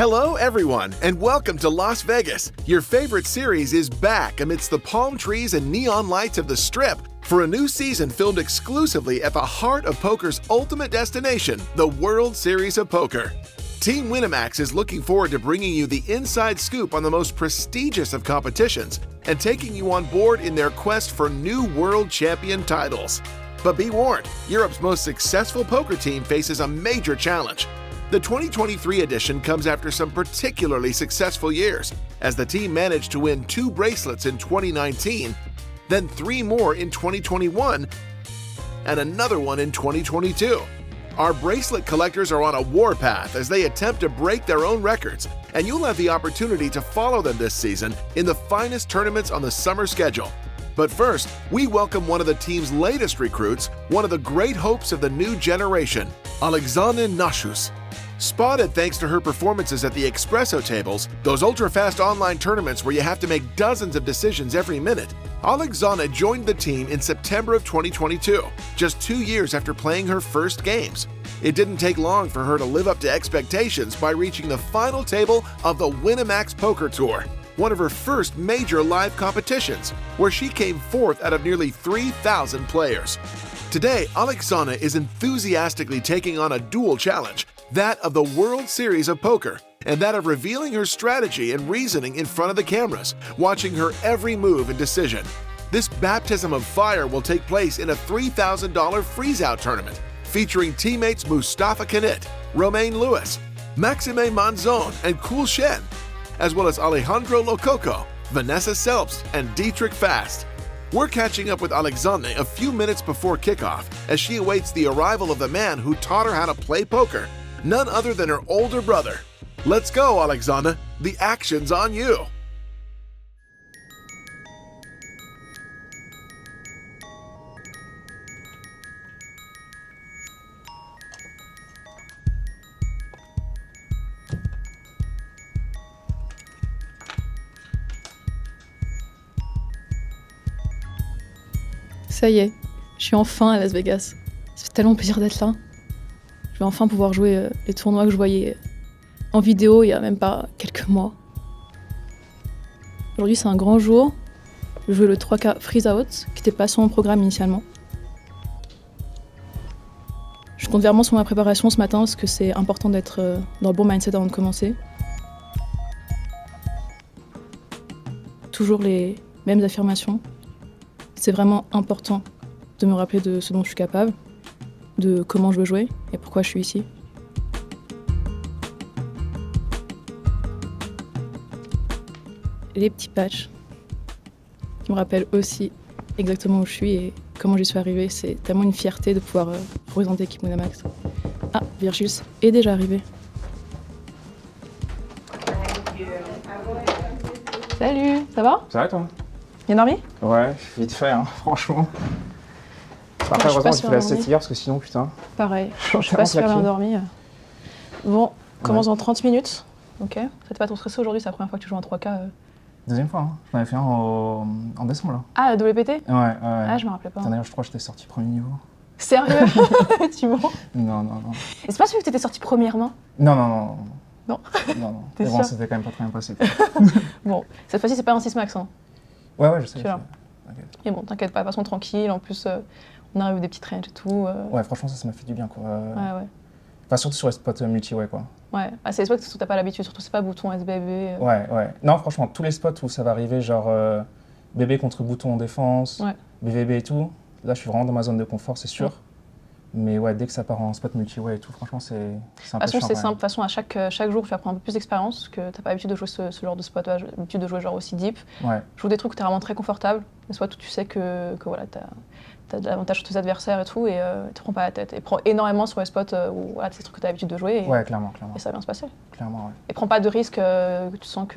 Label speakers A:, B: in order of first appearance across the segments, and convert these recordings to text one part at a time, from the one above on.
A: Hello, everyone, and welcome to Las Vegas. Your favorite series is back amidst the palm trees and neon lights of the Strip for a new season filmed exclusively at the heart of poker's ultimate destination, the World Series of Poker. Team Winamax is looking forward to bringing you the inside scoop on the most prestigious of competitions and taking you on board in their quest for new world champion titles. But be warned, Europe's most successful poker team faces a major challenge. The 2023 edition comes after some particularly successful years, as the team managed to win 2 bracelets in 2019, then 3 more in 2021, and another one in 2022. Our bracelet collectors are on a warpath as they attempt to break their own records, and you'll have the opportunity to follow them this season in the finest tournaments on the summer schedule. But first, we welcome one of the team's latest recruits, one of the great hopes of the new generation, Alexane Najchaus. Spotted thanks to her performances at the Expresso tables, those ultra-fast online tournaments where you have to make dozens of decisions every minute, Alexane joined the team in September of 2022, just 2 years after playing her first games. It didn't take long for her to live up to expectations by reaching the final table of the Winamax Poker Tour, one of her first major live competitions, where she came fourth out of nearly 3,000 players. Today, Alexane is enthusiastically taking on a dual challenge, that of the World Series of Poker, and that of revealing her strategy and reasoning in front of the cameras, watching her every move and decision. This baptism of fire will take place in a $3,000 freeze-out tournament, featuring teammates Mustafa Kanit, Romain Lewis, Maxime Manzon, and Cool Shen, as well as Alejandro Lococo, Vanessa Selbst, and Dietrich Fast. We're catching up with Alexane a few minutes before kickoff as she awaits the arrival of the man who taught her how to play poker, none other than her older brother. Let's go, Alexane. The action's on you.
B: Ça y est, je suis enfin à Las Vegas. Ça fait tellement plaisir d'être là. Je vais enfin pouvoir jouer les tournois que je voyais en vidéo il y a même pas quelques mois. Aujourd'hui, c'est un grand jour. Je joue le 3K Freeze Out, qui n'était pas sur mon programme initialement. Je compte vraiment sur ma préparation ce matin parce que c'est important d'être dans le bon mindset avant de commencer. Toujours les mêmes affirmations. C'est vraiment important de me rappeler de ce dont je suis capable, de comment je veux jouer et pourquoi je suis ici. Les petits patchs qui me rappellent aussi exactement où je suis et comment j'y suis arrivée. C'est tellement une fierté de pouvoir représenter Team Winamax. Ah, Virgis est déjà arrivé. Salut, ça va?
C: Ça va toi?
B: Bien dormi?
C: Ouais, vite fait, hein, franchement. Après, heureusement, j'ai fait la 7 hier parce que sinon, putain.
B: Pareil, je suis pas super bien endormie. Bon, commence dans 30 minutes. Ok. Ça te pas trop stressé aujourd'hui, c'est la première fois que tu joues en 3K.
C: Deuxième fois, hein. Je m'avais fait un en décembre là.
B: Ah, WPT?
C: Ouais.
B: Ah, je me rappelais pas.
C: D'ailleurs, je crois que j'étais sorti premier niveau.
B: Sérieux? Tu mens?
C: Non.
B: Et c'est pas celui que t'étais sorti première main?
C: Non.
B: Non.
C: Non.
B: T'es
C: Mais bon,
B: sûr?
C: c'était quand même pas très bien passé.
B: Bon, cette fois-ci, c'est pas un 6 max. Hein.
C: Ouais, je sais.
B: Okay. Et bon, t'inquiète pas, passons tranquille. En plus, on arrive avec des petites ranges et tout.
C: Ouais, franchement, ça m'a fait du bien, quoi.
B: Ouais.
C: Enfin, surtout sur les spots multi, ouais, quoi.
B: Ouais, ah, c'est les spots que t'as pas l'habitude, surtout c'est pas bouton SBB.
C: Ouais. Non, franchement, tous les spots où ça va arriver, genre bébé contre bouton en défense, BVB et tout, là, je suis vraiment dans ma zone de confort, c'est sûr. Ouais. Mais ouais, dès que ça part en spot multi et tout, franchement, c'est un peu chiant.
B: De toute façon, c'est simple. De toute façon, à chaque jour, tu vas prendre un peu plus d'expérience, parce que t'as pas l'habitude de jouer ce genre de spot, t'as l'habitude de jouer genre aussi deep. Ouais. Joue des trucs où t'es vraiment très confortable, des spots où tu sais que voilà, t'as de l'avantage sur tes adversaires et tout, et tu prends pas la tête. Et prends énormément sur les spots où voilà, c'est des trucs que t'as l'habitude de jouer.
C: Ouais, clairement.
B: Et ça va bien se passer.
C: Clairement, ouais.
B: Et prends pas de risques que tu sens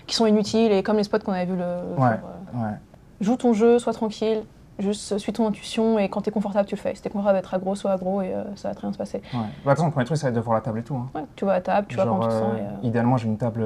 B: qui sont inutiles, et comme les spots qu'on avait vu le jour.
C: Ouais.
B: Joue ton jeu, sois tranquille. Juste suis ton intuition et quand t'es confortable, tu le fais. Si t'es confortable d'être aggro, sois aggro et ça va très bien se passer. Ouais.
C: Bah, attends, le premier truc, ça va être de voir la table et tout. Hein.
B: Ouais, tu vois la table, tu vois comment tu te sens.
C: Idéalement, j'ai une table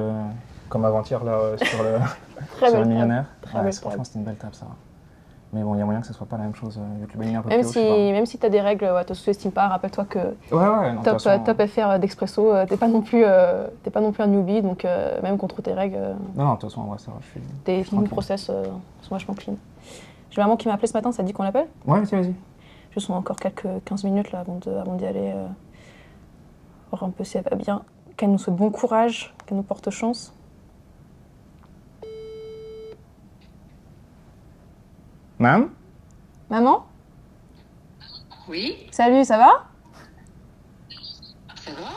C: comme avant-hier là, sur le millionnaire.
B: Très belle
C: franchement, c'était une belle table, ça va. Mais bon, il y a moyen que ce soit pas la même chose avec le banning un peu plus haut,
B: Même si tu as des règles, te sous-estime pas. Rappelle-toi que
C: non,
B: top,
C: façon,
B: top FR d'Expresso, t'es pas non plus un newbie, donc même contre tes règles.
C: Non, de toute façon, ouais, ça va, je suis.
B: Tes feeling process sont vachement clean. J'ai maman qui m'a appelé ce matin, ça te dit qu'on l'appelle?
C: Ouais, vas-y.
B: Juste on a encore quelques 15 minutes là avant d'y aller. Voir un peu si elle va bien. Qu'elle nous souhaite bon courage, qu'elle nous porte chance.
C: Maman?
D: Oui,
B: Salut, ça va?
D: ça va?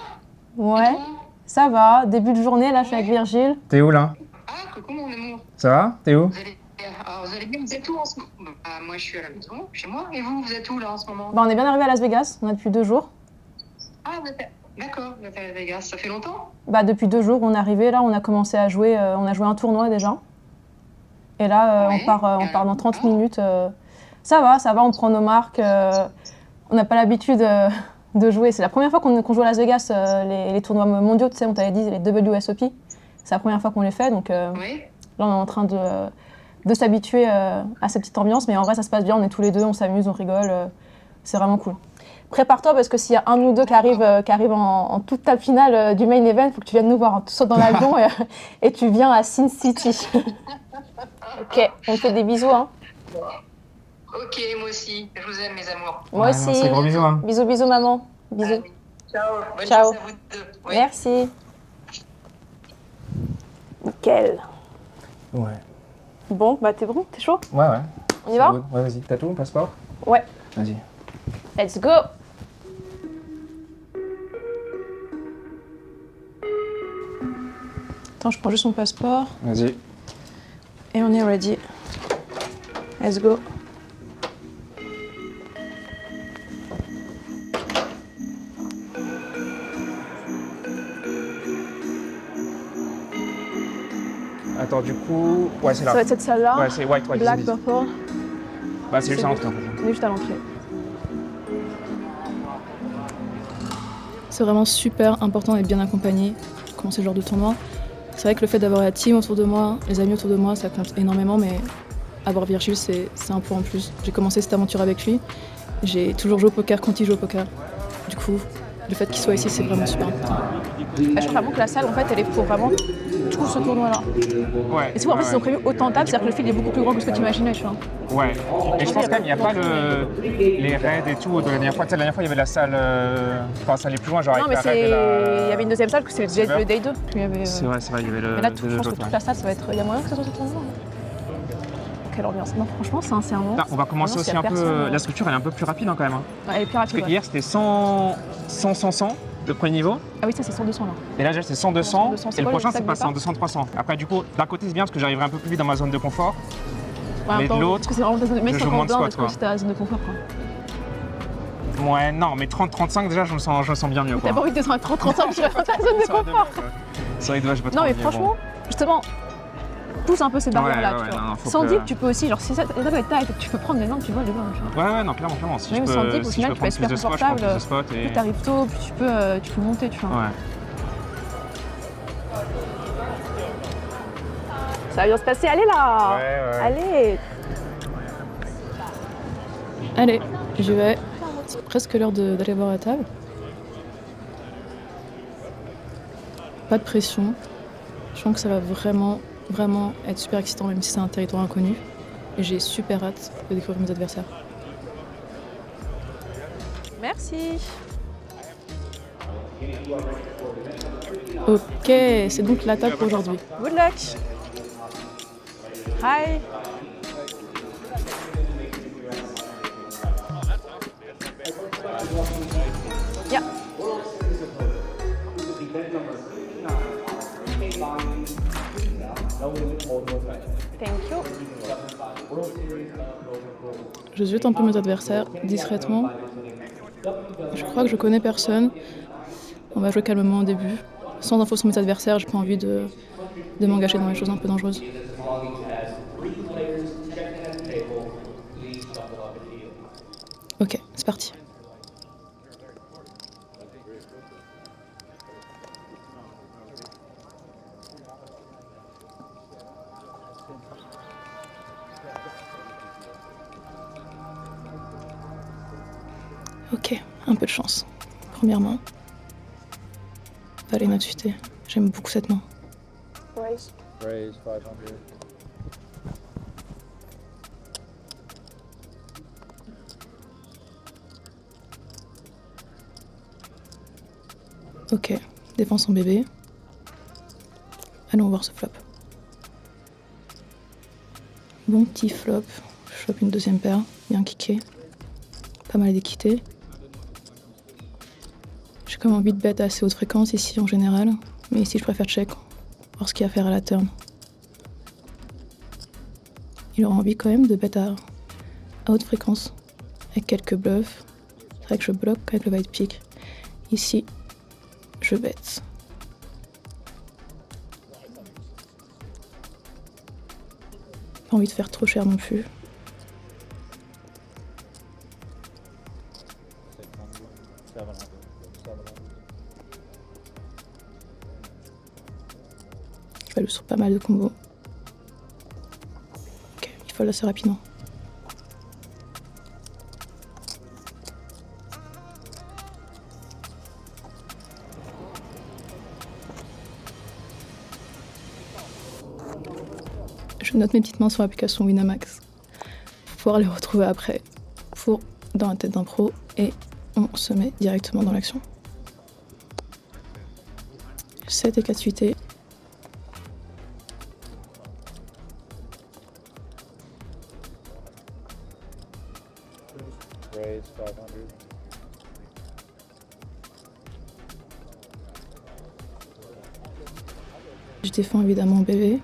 B: Ouais, ça va. Début de journée, là, je suis avec Virgile.
C: T'es où là?
D: Ah, coucou mon amour.
C: Ça va? T'es où?
D: Vous allez bien, vous êtes où en ce moment? Moi je suis à la maison, chez moi. Et vous êtes où là en ce moment?
B: On est bien arrivé à Las Vegas, on a depuis 2 jours.
D: Ah, d'accord, vous êtes à Vegas. Ça fait longtemps?
B: Depuis 2 jours, on est arrivé, là, on a commencé à jouer, on a joué un tournoi déjà. Et là,
D: Ouais,
B: on part dans 30 minutes. Ça va, on prend nos marques. On n'a pas l'habitude de jouer. C'est la première fois qu'on joue à Las Vegas, les tournois mondiaux, tu sais, on t'avait dit, les WSOP. C'est la première fois qu'on les fait, donc là, on est en train de s'habituer à cette petite ambiance. Mais en vrai, ça se passe bien, on est tous les deux, on s'amuse, on rigole. C'est vraiment cool. Prépare-toi parce que s'il y a un ou deux qui arrivent en toute table finale du main event, il faut que tu viennes nous voir. Tu sautes dans l'avion et tu viens à Sin City. Ok, on te fait des bisous. Hein.
D: Ok, moi aussi. Je vous aime, mes amours.
B: Moi aussi.
C: Merci, gros bisous. Hein.
B: Bisous, maman. Bisous.
D: Allez, ciao. Bonne
B: Ciao.
D: chance à vous deux. Oui.
B: Merci. Nickel.
C: Ouais.
B: Bon, t'es bon? T'es chaud?
C: Ouais.
B: On y va?
C: Good. Ouais, vas-y. T'as tout, passeport?
B: Ouais.
C: Vas-y.
B: Let's go! Attends, je prends juste mon passeport.
C: Vas-y.
B: Et on est ready. Let's go.
C: Attends, du coup... Ouais, c'est là.
B: Ça va être cette salle-là.
C: Ouais, c'est white,
B: Black,
C: vas-y.
B: purple.
C: Bah, c'est juste à l'entrée, en fait.
B: On est juste à l'entrée. C'est vraiment super important d'être bien accompagné pour commencer ce genre de tournoi. C'est vrai que le fait d'avoir la team autour de moi, les amis autour de moi, ça compte énormément, mais avoir Virgile, c'est un point en plus. J'ai commencé cette aventure avec lui. J'ai toujours joué au poker quand il joue au poker. Du coup, le fait qu'il soit ici, c'est vraiment super important. Je trouve vraiment que la salle, en fait, elle est pour vraiment tout ce tournoi-là.
C: Ouais.
B: Et si en plus, ils ont prévu autant de tables, c'est-à-dire que le field est beaucoup plus grand que ce que tu imaginais, tu vois.
C: Ouais. Et je pense quand même, il n'y a pas les raids et tout. De la dernière fois, tu sais, la dernière fois, il y avait la salle... Enfin, ça allait plus loin, genre
B: Non, mais
C: avec la raid et la...
B: il y avait une deuxième salle, que c'est le day 2.
C: C'est vrai, il y avait le...
B: Mais là, je pense que toute la salle, ça va être... Il y a moyen que ça soit ce tournoi. Quelle ambiance. Non, franchement, c'est un moment.
C: On va commencer aussi un peu... La structure, elle est un peu plus rapide hein, quand même. Hein.
B: Ouais, elle est plus rapide.
C: Parce que hier, c'était 100, 100, le premier niveau.
B: Ah oui, ça, c'est 100-200 là.
C: Et là, c'est 100, 200. Et le prochain, c'est
B: pas
C: passé en 200, 300. Après, du coup, d'un côté, c'est bien parce que j'arriverai un peu plus vite dans ma zone de confort.
B: Ouais,
C: mais de l'autre,
B: parce que c'est vraiment
C: je joue moins de squat,
B: parce que c'est ta zone de confort, quoi.
C: Ouais, non, mais 30-35, déjà, je me sens bien mieux.
B: T'as pas envie de descendre à 30-35, tu vas faire ta zone de confort.
C: C'est vrai, j'ai pas trop
B: Non, mais
C: envie,
B: franchement,
C: bon.
B: justement, pousse un peu ces barrières-là,
C: ouais,
B: tu vois.
C: non,
B: Sans
C: que...
B: dip, tu peux aussi, genre, si ça va être tight, tu peux prendre les mains, tu vois, les mains, tu vois.
C: Ouais, non, clairement. Si
B: même
C: je
B: sans
C: peux,
B: dip, au
C: si
B: final,
C: je
B: tu
C: peux
B: peux
C: prendre
B: être
C: plus de
B: super
C: spots, je prends
B: confortable.
C: plus de spots. Et...
B: Plus t'arrives tôt, plus tu peux monter, tu vois.
C: Ouais.
B: Ça va bien se passer, allez là!
C: Ouais.
B: Allez, j'y vais. C'est presque l'heure d'aller voir la table. Pas de pression. Je sens que ça va vraiment être super excitant, même si c'est un territoire inconnu. Et j'ai super hâte de découvrir mes adversaires. Merci. Ok, c'est donc la table pour aujourd'hui. Good luck. Hi. Yeah. Thank you. Je ziote un peu mes adversaires discrètement. Je crois que je connais personne. On va jouer calmement au début. Sans infos sur mes adversaires, j'ai pas envie de m'engager dans les choses un peu dangereuses. Ok, c'est parti. Ok, un peu de chance. Première main. Allez, Najchaus. J'aime beaucoup cette main.
E: Raise 500.
B: Ok, défends son bébé. Allons voir ce flop. Bon petit flop. Je chope une deuxième paire, bien kické. Pas mal d'équité. J'ai quand même envie de bet à assez haute fréquence ici en général, mais ici je préfère check, voir ce qu'il y a à faire à la turn. Il aura envie quand même de bet à haute fréquence, avec quelques bluffs. C'est vrai que je bloque avec le white pick. Ici, je bet. Pas envie de faire trop cher non plus. Je vais aller sur pas mal de combos. Ok, il faut assez rapidement. Je note mes petites mains sur l'application Winamax pour pouvoir les retrouver après dans la tête d'un pro et on se met directement dans l'action. 7 et 4 suités.
E: Raise 500.
B: Je défends évidemment bébé.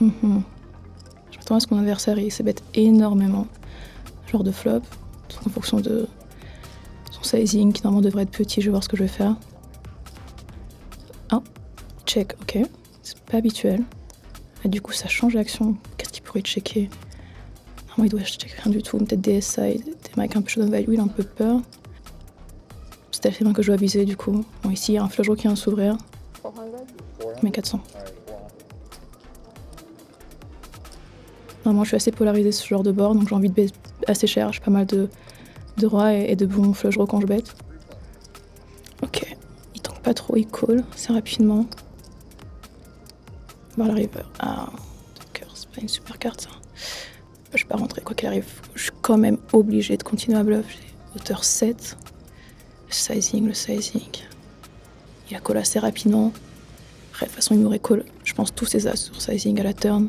B: Je m'attends à ce que mon adversaire il se bête énormément. Genre de flop. Donc en fonction de son sizing qui normalement devrait être petit, je vais voir ce que je vais faire. Ah, check, ok. C'est pas habituel. Et du coup ça change l'action. Qu'est-ce qu'il pourrait checker? Normalement il doit checker rien du tout. Peut-être des side, des mecs un peu show value, il a un peu peur. C'est assez bien que je dois viser du coup. Bon ici il y a un flush draw qui vient de s'ouvrir.
E: 400.
B: Mais 400.
E: All right, 400.
B: Normalement, je suis assez polarisée ce genre de board, donc j'ai envie de bet assez cher. J'ai pas mal de rois et de bons flush draws quand je bête. Ok, il tank pas trop, il call assez rapidement. Voir la river. Ah, Tucker, c'est pas une super carte ça. Je vais pas rentrer quoi qu'il arrive. Je suis quand même obligée de continuer à bluff. J'ai hauteur 7. Le sizing. Il a call assez rapidement. Après, de toute façon, il m'aurait call, je pense, tous ses as sur sizing à la turn.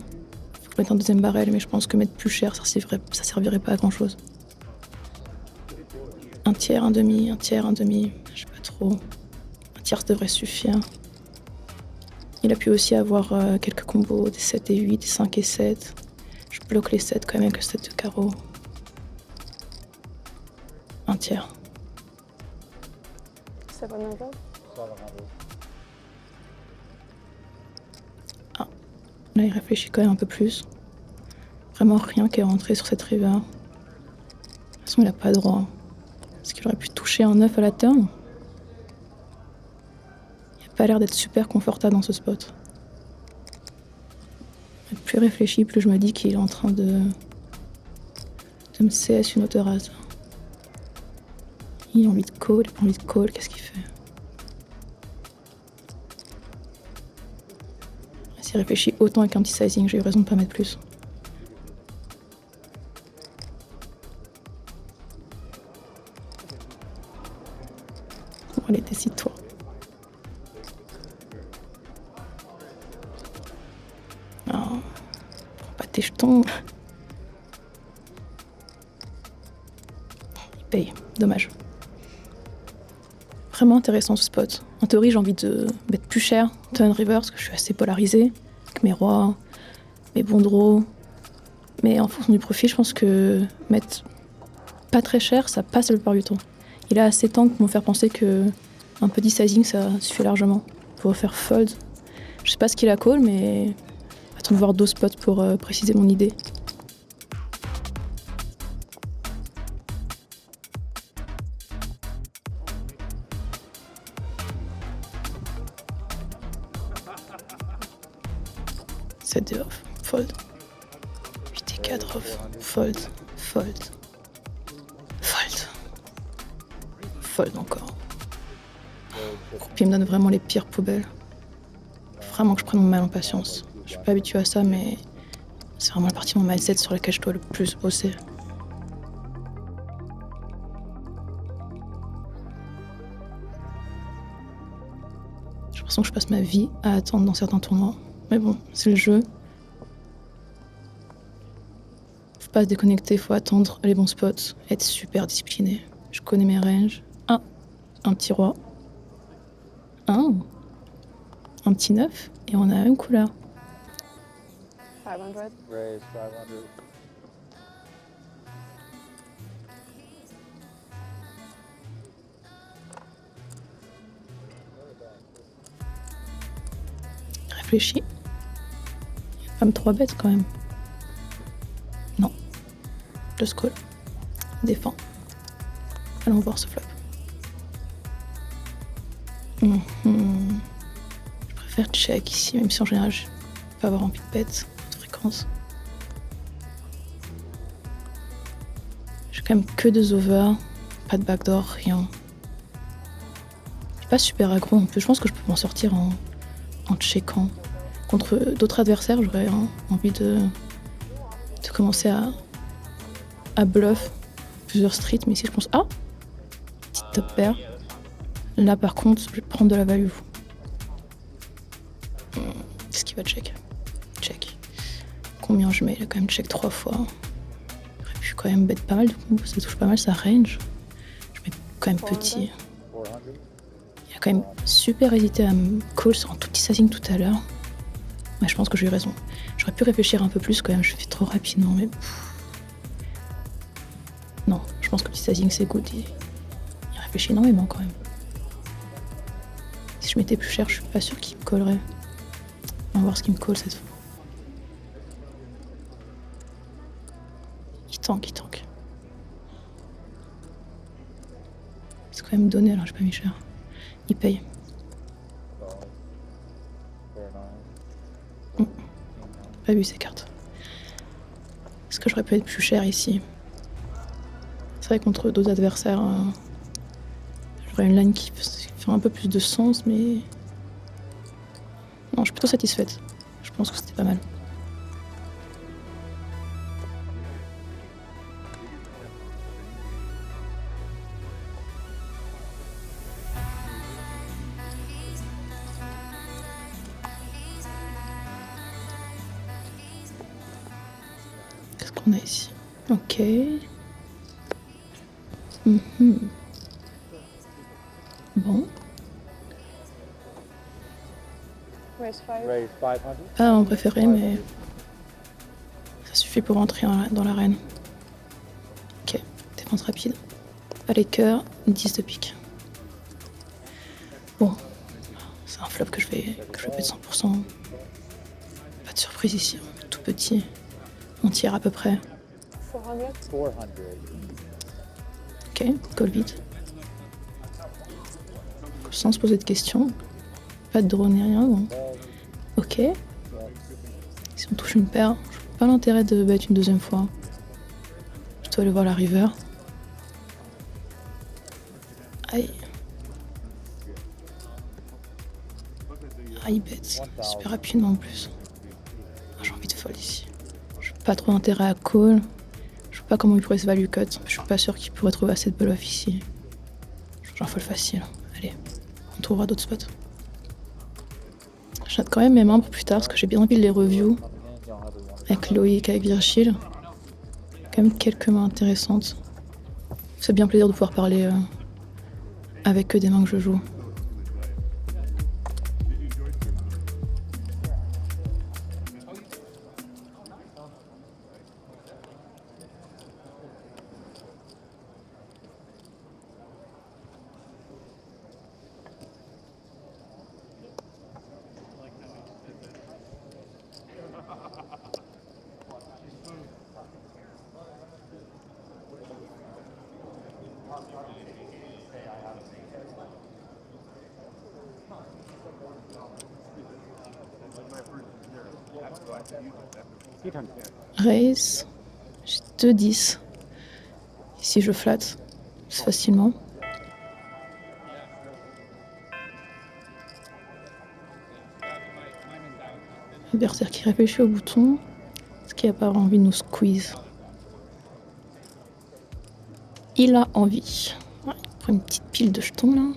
B: Faut que je mette un deuxième barrel, mais je pense que mettre plus cher, ça servirait pas à grand chose. Un tiers, un demi, je sais pas trop. Un tiers, ça devrait suffire. Il a pu aussi avoir quelques combos, des 7 et 8, des 5 et 7. Je bloque les 7 quand même avec le 7 de carreau. Un tiers.
E: 700.
B: Là, il réfléchit quand même un peu plus. Vraiment rien qui est rentré sur cette river. De toute façon, il a pas droit. Est-ce qu'il aurait pu toucher un 9 à la turn? Il a pas l'air d'être super confortable dans ce spot. Plus il réfléchit, plus je me dis qu'il est en train de me CS une hauteur as. Il a envie de call, il a pas envie de call, qu'est-ce qu'il fait? S'il réfléchit autant avec un petit sizing, j'ai eu raison de pas mettre plus. Bon, allez, décide-toi. Non, prends pas tes jetons. Il paye, dommage. Vraiment intéressant ce spot. En théorie, j'ai envie de mettre plus cher, turn river, parce que je suis assez polarisée, avec mes rois, mes bons draws. Mais en fonction du profil, je pense que mettre pas très cher, ça passe la plupart du temps. Il a assez de temps pour me faire penser que un petit sizing, ça suffit largement pour faire fold. Je sais pas ce qu'il a call, mais attends de voir d'autres spots pour préciser mon idée. C'est de off, fold. 4 off. Fold. Fold. Fold. Fold encore. Il me donne vraiment les pires poubelles. Vraiment que je prenne mon mal en patience. Je suis pas habituée à ça, mais c'est vraiment la partie de mon mindset sur laquelle je dois le plus bosser. J'ai l'impression que je passe ma vie à attendre dans certains tournois. Mais bon, c'est le jeu. Faut pas se déconnecter, faut attendre les bons spots, être super discipliné. Je connais mes ranges. Un petit roi. Un petit 9 et on a une couleur.
E: 500. Raise 500.
B: Réfléchis. Pas me trop bête quand même. Non. Just call. Défends. Allons voir ce flop. Je préfère check ici, même si en général je peux avoir envie de bet de fréquence. J'ai quand même que 2 over, pas de backdoor, rien. Je suis pas super aggro en plus, je pense que je peux m'en sortir en checkant. Contre d'autres adversaires, j'aurais envie de commencer à bluff plusieurs streets, mais ici je pense petite top pair. Là par contre, je vais prendre de la value. Qu'est-ce qu'il va check? Check. Combien je mets? Il a quand même check 3 fois. J'aurais pu quand même bet pas mal, du coup ça touche pas mal sa range. Je mets quand même petit. Il a quand même super hésité à me call sur un tout petit sizing tout à l'heure. Mais je pense que j'ai eu raison. J'aurais pu réfléchir un peu plus quand même, je fais trop rapidement, mais... Non, je pense que le petit sizing c'est good. Il réfléchit énormément quand même. Si je mettais plus cher, je suis pas sûre qu'il me collerait. On va voir ce qu'il me colle cette fois. Il tank. C'est quand même donné alors j'ai pas mis cher. Il paye. Pas vu ces cartes. Est-ce que j'aurais pu être plus cher ici? C'est vrai contre d'autres adversaires, j'aurais une line qui fait un peu plus de sens, mais... Non, je suis plutôt satisfaite. Je pense que c'était pas mal. Qu'est-ce qu'on a ici? Ok. Bon.
E: Raise 500.
B: Pas mon préféré, mais ça suffit pour entrer dans l'arène. Ok, défense rapide. Pas les cœurs, 10 de pique. Bon, c'est un flop que je vais mettre 100%. Pas de surprise ici, tout petit. On tire à peu près.
E: 400.
B: Ok, call vite. Sans se poser de questions. Pas de drone ni rien, bon. Ok. Si on touche une paire, je vois pas l'intérêt de bet une deuxième fois. Je dois aller voir la river. Aïe. Aïe, bet. Super rapidement en plus. J'ai envie de fold ici. J'ai pas trop intérêt à call. Je sais pas comment il pourrait se value cut. Je suis pas sûre qu'il pourrait trouver assez de bluff ici. J'en fold facile. Allez, on trouvera d'autres spots. Je note quand même mes mains pour plus tard parce que j'ai bien envie de les review. Avec Loïc, avec Virgile. Quand même quelques mains intéressantes. C'est bien plaisir de pouvoir parler avec eux des mains que je joue.
F: My first year, that's why I use it.
B: Raise. J'ai 2 10. Ici, je flatte facilement. Adversaire qui réfléchit au bouton. Est-ce qu'il n'a pas envie de nous squeeze? Il a envie. Ouais, il prend une petite pile de jetons là.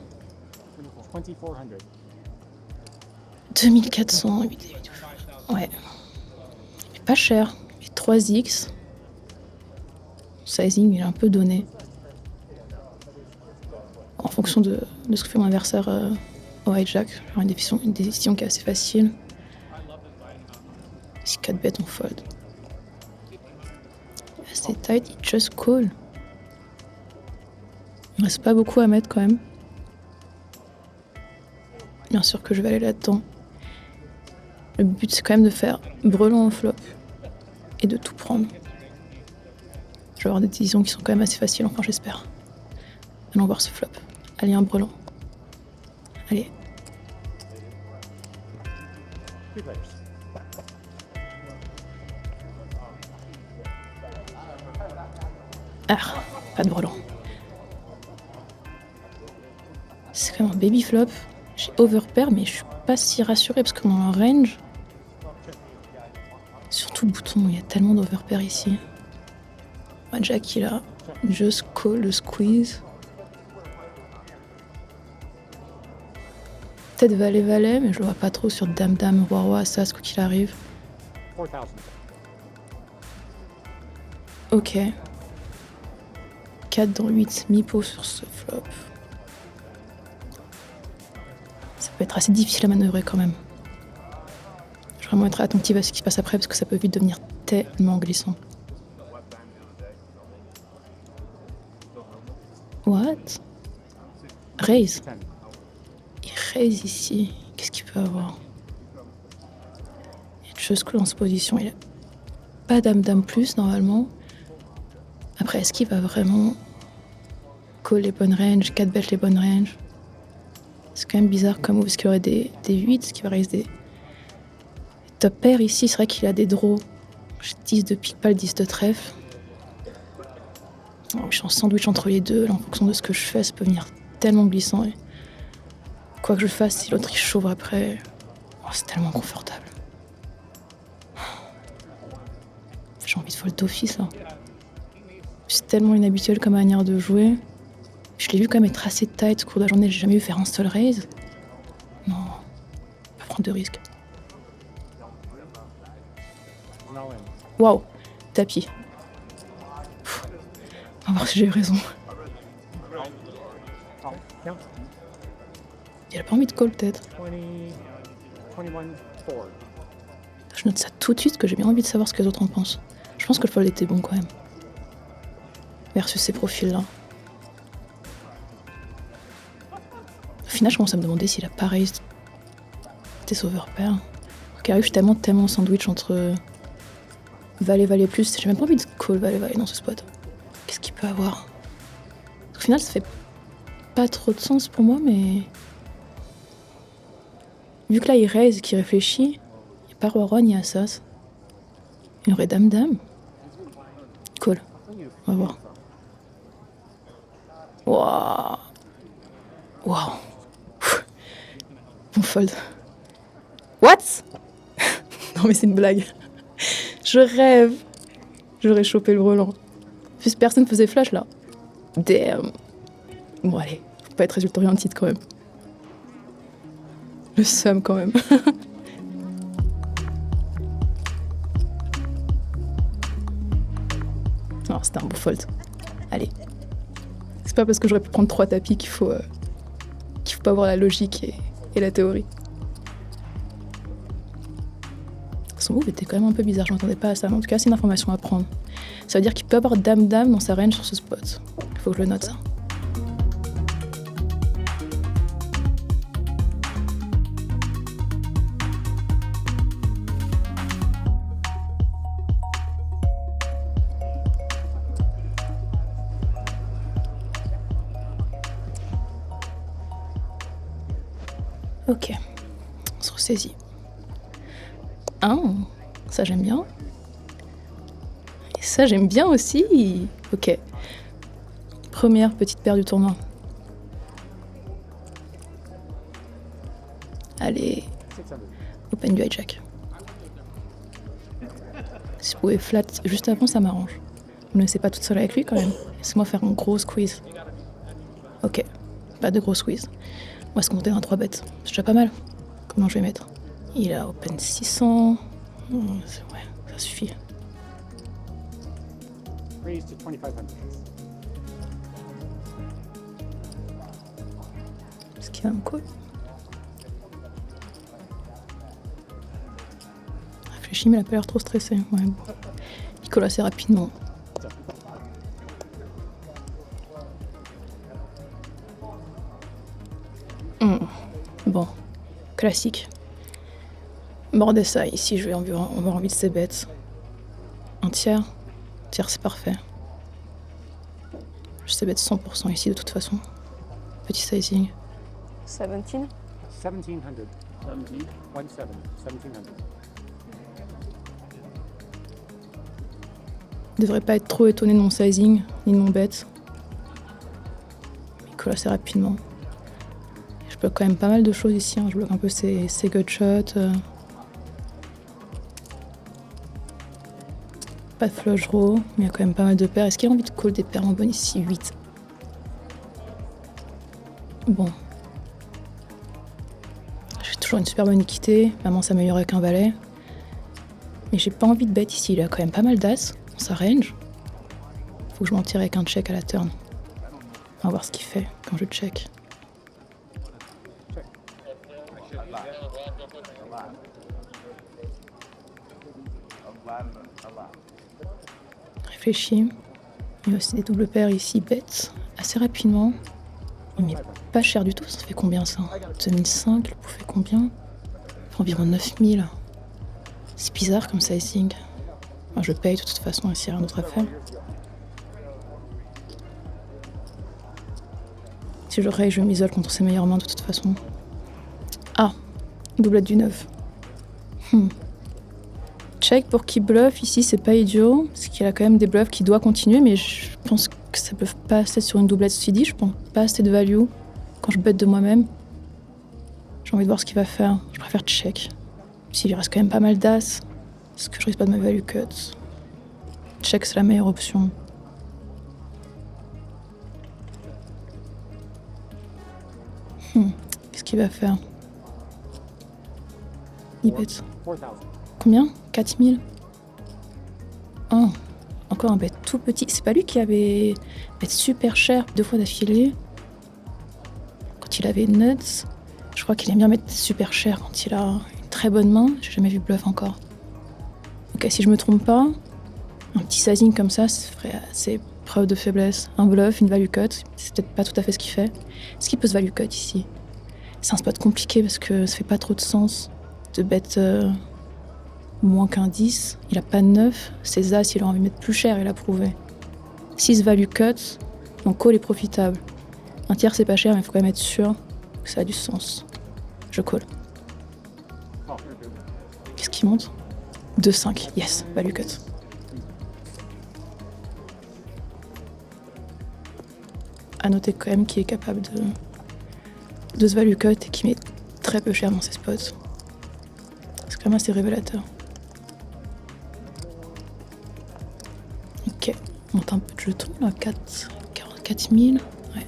B: 2400. Ouais. Il est pas cher. Il est 3x. Sizing, il est un peu donné. En fonction de ce que fait mon adversaire au hijack, j'aurai une décision qui est assez facile. Si 4 bêtes, on fold. Assez tight, il just call. Il reste pas beaucoup à mettre quand même. Bien sûr que je vais aller là-dedans. Le but, c'est quand même de faire brelan en flop et de tout prendre. Je vais avoir des décisions qui sont quand même assez faciles, enfin j'espère. Allons voir ce flop. Allez, un brelan. Allez. Ah, pas de brelan. C'est quand même un baby flop. J'ai overpair, mais je suis pas si rassurée parce que dans le range, surtout le bouton, il y a tellement d'overpair ici. Jack, il a just call le squeeze. Peut-être valet-valet, mais je le vois pas trop sur dame-dame, roi-roi, as quoi qu'il arrive. Ok. 4 dans 8, mi-pot sur ce flop. Ça peut être assez difficile à manœuvrer quand même. Je vais vraiment être attentive à ce qui se passe après parce que ça peut vite devenir tellement glissant. What? Raise. Il raise ici. Qu'est-ce qu'il peut avoir? Il y a une chose que dans cette position. Il a pas dame-dame plus normalement. Après, est-ce qu'il va vraiment call les bonnes ranges, 4 bêtes les bonnes ranges? C'est quand même bizarre comme move, parce qu'il y aurait des 8, ce qui va raise des top pairs ici. C'est vrai qu'il a des draws. J'ai 10 de pique, pas le 10 de trèfle. Je suis en sandwich entre les deux. Là, en fonction de ce que je fais, ça peut venir tellement glissant. Et quoi que je fasse, si l'autre il chauffe après, c'est tellement confortable. J'ai envie de fold d'office là. C'est tellement inhabituel comme manière de jouer. Je l'ai vu quand même être assez tight au cours de la journée. J'ai jamais vu faire un seul raise. Non, pas prendre de risques. Waouh, tapis. On va voir si j'ai eu raison. Il a pas envie de call peut-être. Je note ça tout de suite que j'ai bien envie de savoir ce que les autres en pensent. Je pense que le fold était bon quand même. Versus ces profils-là. Au final, je commence à me demander s'il a pas raised des overpairs. Car je suis tellement en sandwich entre valet plus. J'ai même pas envie de call valet dans ce spot. Qu'est-ce qu'il peut avoir? Au final, ça fait pas trop de sens pour moi, mais vu que là, il raise et qu'il réfléchit, il n'y a pas roi-roi ni as-as. Il y aurait dame-dame. Call. On va voir. Waouh. Waouh. Bon fold. What? Non mais c'est une blague. Je rêve. J'aurais chopé le brelan. Plus personne faisait flash là. Damn. Bon allez, faut pas être résultat orienté quand même. Le seum quand même. Non, c'était un beau fold. Allez. C'est pas parce que j'aurais pu prendre 3 tapis qu'il faut pas avoir la logique et la théorie. Son move était quand même un peu bizarre, je m'attendais pas à ça, mais en tout cas c'est une information à prendre. Ça veut dire qu'il peut avoir dame-dame dans sa range sur ce spot. Il faut que je le note ça. Ok, on se ressaisit. Ah, ça j'aime bien. Ça, j'aime bien aussi. Ok. Première petite paire du tournoi. Allez. Open du hijack. Si vous pouvez flat juste avant, ça m'arrange. Ne me laissez pas toute seule avec lui quand même. Laissez-moi faire un gros squeeze. Ok. Pas de gros squeeze. On va se contenter d'un 3 bêtes. C'est déjà pas mal. Comment je vais mettre? Il a open 600. Ouais, ça suffit.
E: Raise to 2500.
B: Ce qui va me coller. Réfléchis, mais elle a pas l'air trop stressée. Ouais, bon. Il colle assez rapidement. Bon, classique. Bordez ça, ici je vais avoir envie de ces bêtes. Un tiers c'est parfait. Je sais bête 100% ici de toute façon. Petit sizing.
E: 17?
F: 1700.
E: 17. 17. 1700.
B: Je devrais pas être trop étonné de mon sizing, ni de mon bet. Il colle assez rapidement. Je bloque quand même pas mal de choses ici. Je bloque un peu ses gutshots. Pas de flush draw, mais il y a quand même pas mal de paires. Est-ce qu'il a envie de call des paires en bonne ici? 8. Bon. J'ai toujours une super bonne équité. Maman s'améliore avec un valet. Mais j'ai pas envie de bet ici. Il a quand même pas mal d'as dans sa range. Faut que je m'en tire avec un check à la turn. On va voir ce qu'il fait quand je check. Réfléchis. Il y a aussi des doubles paires ici, bêtes, assez rapidement. Il met pas cher du tout, ça fait combien ça? 2005, il fait combien? Environ 9000. C'est bizarre comme sizing. Enfin, je paye de toute façon, ici, rien d'autre à faire. Si je raye, je m'isole contre ses meilleures mains de toute façon. Ah, doublette du 9. Check pour qu'il bluff ici, c'est pas idiot, parce qu'il a quand même des bluffs qui doivent continuer, mais je pense que ça bluffe pas assez sur une doublette CD, je pense pas assez de value quand je bet de moi-même. J'ai envie de voir ce qu'il va faire, je préfère check. S'il lui reste quand même pas mal d'as, est-ce que je risque pas de ma value cut? Check, c'est la meilleure option. Qu'est-ce qu'il va faire? Il bet.
E: 4000.
B: Combien? 4000. Oh, encore un bet tout petit. C'est pas lui qui avait bet super cher 2 fois d'affilée. Quand il avait nuts, je crois qu'il aime bien mettre super cher quand il a une très bonne main. J'ai jamais vu bluff encore. Ok, si je me trompe pas, un petit sizing comme ça ferait assez preuve de faiblesse. Un bluff, une value cut, c'est peut-être pas tout à fait ce qu'il fait. Est-ce qu'il peut se value cut ici? C'est un spot compliqué parce que ça fait pas trop de sens de bet moins qu'un 10. Il a pas de 9. Ses as, il a envie de mettre plus cher, il a prouvé. 6 value cut, donc call est profitable. Un tiers, c'est pas cher, mais il faut quand même être sûr que ça a du sens. Je call. Qu'est-ce qui monte? 2-5, yes, value cut. À noter quand même qu'il est capable de se value cut et qu'il met très peu cher dans ses spots. C'est quand même assez révélateur. Ok, on monte un peu de jetons là, 44 000. Ouais.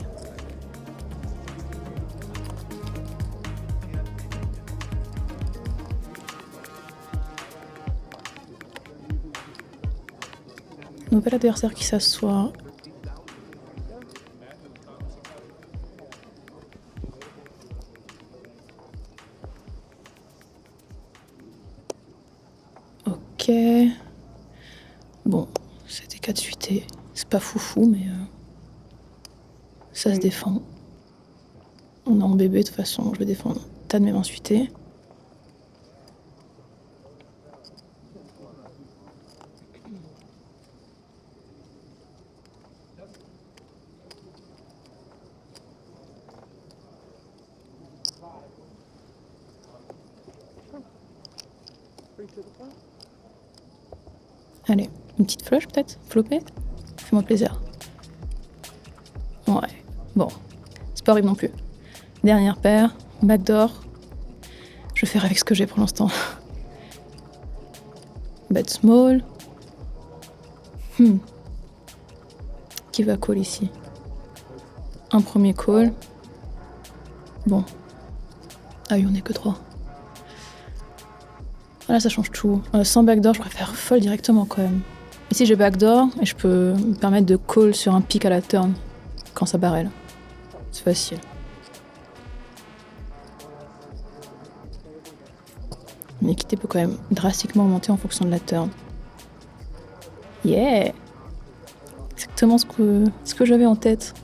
B: Nouvel adversaire qui s'assoit. Ok. Bon, c'était 4 suités. C'est pas foufou, mais ça se défend. On est en bébé, de toute façon, je vais défendre tas de mes mains suitées. Allez, une petite flush peut-être, flopée. Fais-moi plaisir. Ouais, bon, c'est pas horrible non plus. Dernière paire, backdoor. Je vais faire avec ce que j'ai pour l'instant. Bet small. Qui va call ici? Un premier call. Bon. Ah oui, on n'est que 3. Là, ça change tout. Sans backdoor, je préfère fold directement quand même. Ici, j'ai backdoor et je peux me permettre de call sur un pick à la turn quand ça barrel. C'est facile. L'équité peut quand même drastiquement monter en fonction de la turn. Yeah! Exactement ce que j'avais en tête.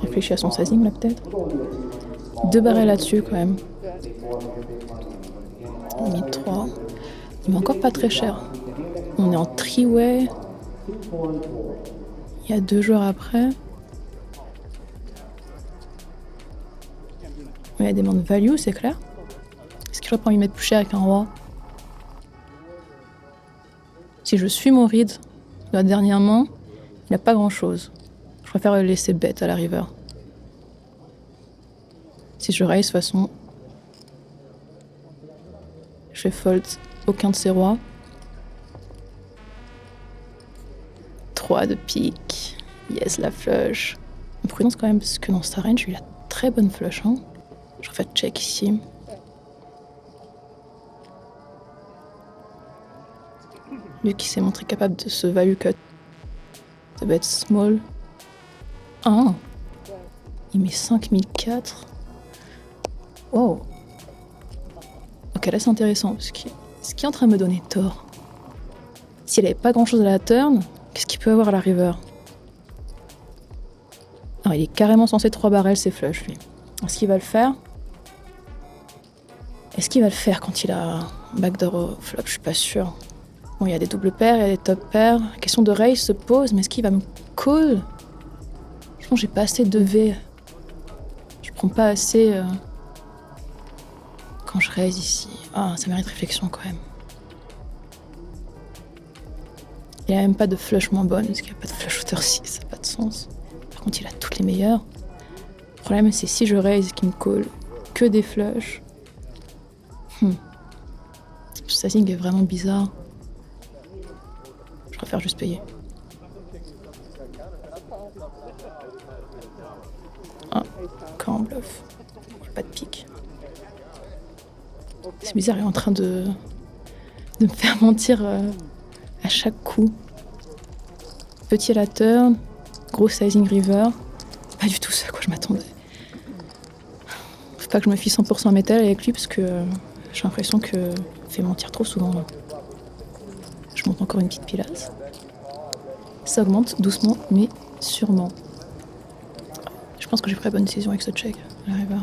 B: Réfléchis à son sizing là peut-être. 2 barrels là-dessus quand même. Mid 3. Il m'est encore pas très cher. On est en 3-way. Il y a 2 joueurs après. Il y a des demandes value, c'est clair. Est-ce qu'il aurait pas envie de mettre plus cher avec un roi? Si je suis mon read de la dernière main, il n'y a pas grand-chose. Je préfère le laisser bet à la river. Si je raise, de toute façon, je vais fold aucun de ces rois. 3 de pique. Yes, la flush. Prudence quand même, parce que dans sa range, j'ai eu la très bonne flush. Hein. Je refais check ici. Lui qui s'est montré capable de se value cut. Ça va être small. 1. Il met 5004. Wow. Ok, là c'est intéressant. Ce qui est en train de me donner tort. S'il avait pas grand chose à la turn, qu'est-ce qu'il peut avoir à la river? Alors, il est carrément censé 3 barrels, c'est flush lui. Est-ce qu'il va le faire? Est-ce qu'il va le faire quand il a backdoor au flop? Je suis pas sûre. Bon, il y a des doubles paires, il y a des top paires. La question de raise se pose, mais est-ce qu'il va me call? Je pense que j'ai pas assez de V. Je prends pas assez quand je raise ici. Ah, ça mérite réflexion quand même. Il n'y a même pas de flush moins bonne, parce qu'il n'y a pas de flush hauteur 6, ça n'a pas de sens. Par contre, il a toutes les meilleures. Le problème, c'est si je raise qu'il me call que des flushs. Ce sizing est vraiment bizarre. Je préfère juste payer. Ah, quand on bluff. Il n'y a pas de pique. C'est bizarre, il est en train de me faire mentir à chaque coup. Petit à la turn, gros sizing river. Pas du tout ça à quoi je m'attendais. Faut pas que je me fie 100% à métal avec lui parce que j'ai l'impression qu'il fait mentir trop souvent. Je monte encore une petite pilasse. Ça augmente doucement mais sûrement. Je pense que j'ai pris la bonne décision avec ce check à la river.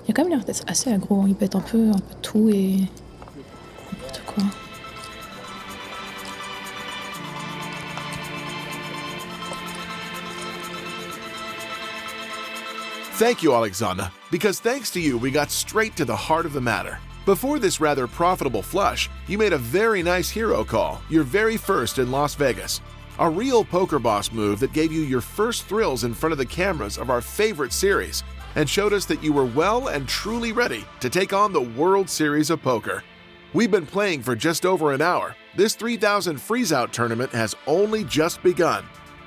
B: Il a quand même l'air d'être assez aggro, il pète un peu tout et n'importe quoi.
A: Thank you, Alexane, because thanks to you, we got straight to the heart of the matter. Before this rather profitable flush, you made a very nice hero call, your very first in Las Vegas. A real poker boss move that gave you your first thrills in front of the cameras of our favorite series, and showed us that you were well and truly ready to take on the World Series of Poker. We've been playing for just over an hour. This 3,000 freeze-out tournament has only just begun.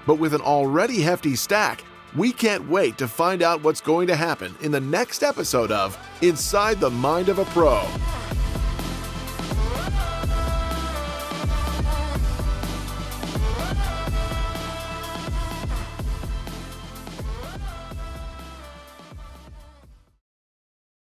A: But with an already hefty stack, we can't wait to find out what's going to happen in the next episode of Inside the Mind of a Pro.